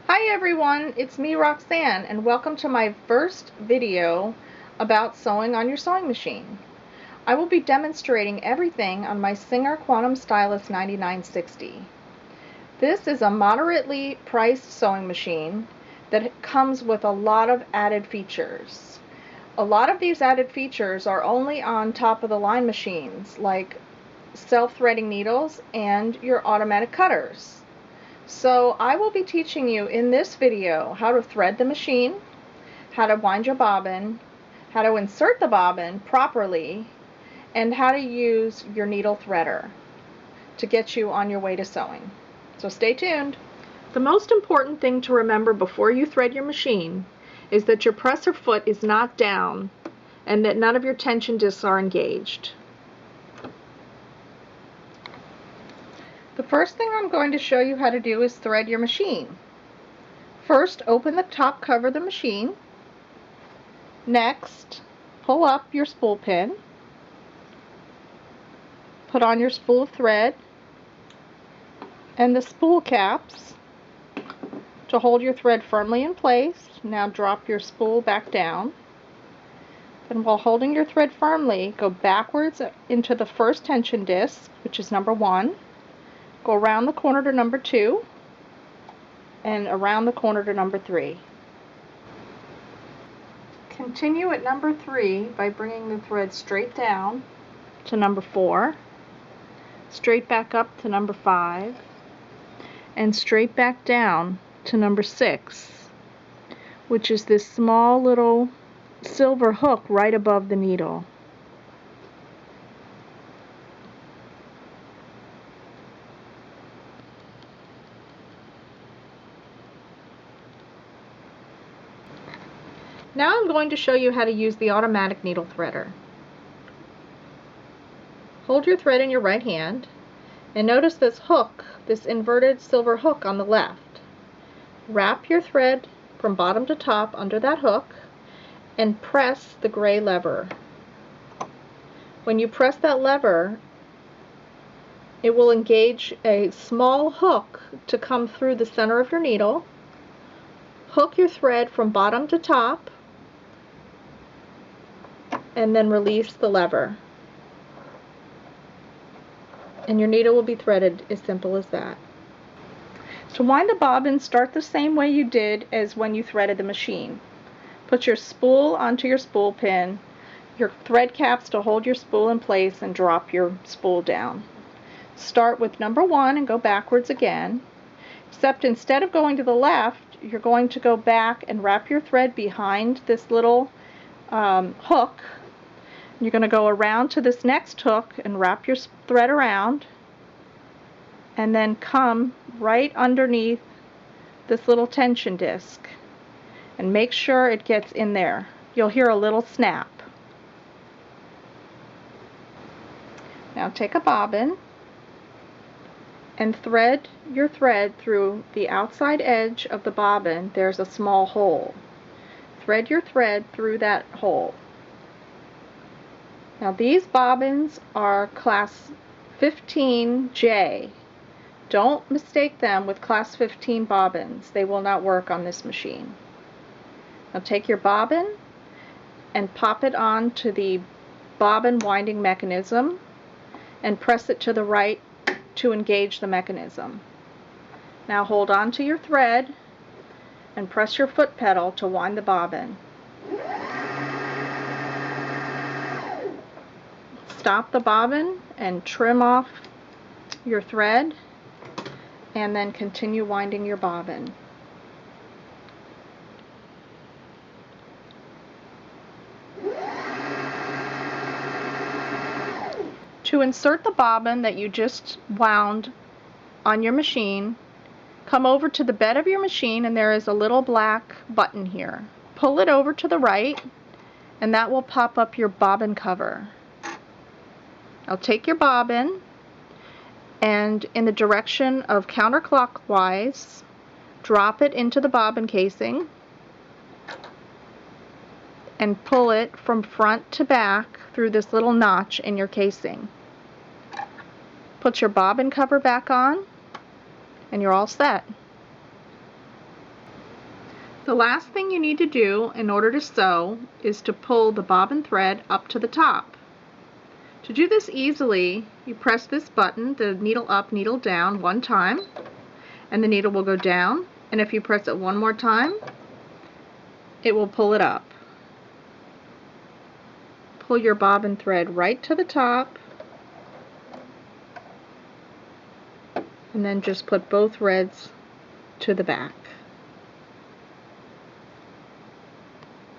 Hi everyone, it's me Roxanne and welcome to my first video about sewing on your sewing machine. I will be demonstrating everything on my Singer Quantum Stylist 9960. This is a moderately priced sewing machine that comes with a lot of added features. A lot of these added features are only on top of the line machines, like self-threading needles and your automatic cutters. So I will be teaching you in this video how to thread the machine, how to wind your bobbin, how to insert the bobbin properly, and how to use your needle threader to get you on your way to sewing. So stay tuned. The most important thing to remember before you thread your machine is that your presser foot is not down and that none of your tension discs are engaged. The first thing I'm going to show you how to do is thread your machine. First, open the top cover of the machine. Next, pull up your spool pin. Put on your spool of thread and the spool caps to hold your thread firmly in place. Now drop your spool back down. And while holding your thread firmly, go backwards into the first tension disc, which is number 1. Go around the corner to number 2 and around the corner to number 3. Continue at number 3 by bringing the thread straight down to number 4, straight back up to number 5, and straight back down to number 6, which is this small little silver hook right above the needle. Now I'm going to show you how to use the automatic needle threader. Hold your thread in your right hand and notice this hook, this inverted silver hook on the left. Wrap your thread from bottom to top under that hook and press the gray lever. When you press that lever, it will engage a small hook to come through the center of your needle. Hook your thread from bottom to top and then release the lever. And your needle will be threaded, as simple as that. To wind the bobbin, start the same way you did as when you threaded the machine. Put your spool onto your spool pin, your thread caps to hold your spool in place, and drop your spool down. Start with number 1 and go backwards again, except instead of going to the left, you're going to go back and wrap your thread behind this little hook. You're going to go around to this next hook and wrap your thread around and then come right underneath this little tension disc and make sure it gets in there. You'll hear a little snap. Now take a bobbin and thread your thread through the outside edge of the bobbin. There's a small hole. Thread your thread through that hole. Now these bobbins are class 15J. Don't mistake them with class 15 bobbins. They will not work on this machine. Now take your bobbin and pop it onto the bobbin winding mechanism and press it to the right to engage the mechanism. Now hold on to your thread and press your foot pedal to wind the bobbin. Stop the bobbin and trim off your thread and then continue winding your bobbin. To insert the bobbin that you just wound on your machine, come over to the bed of your machine and there is a little black button here. Pull it over to the right and that will pop up your bobbin cover. Now take your bobbin and in the direction of counterclockwise, drop it into the bobbin casing and pull it from front to back through this little notch in your casing. Put your bobbin cover back on and you're all set. The last thing you need to do in order to sew is to pull the bobbin thread up to the top. To do this easily, you press this button, the needle up, needle down, one time, and the needle will go down, and if you press it one more time, it will pull it up. Pull your bobbin thread right to the top, and then just put both threads to the back.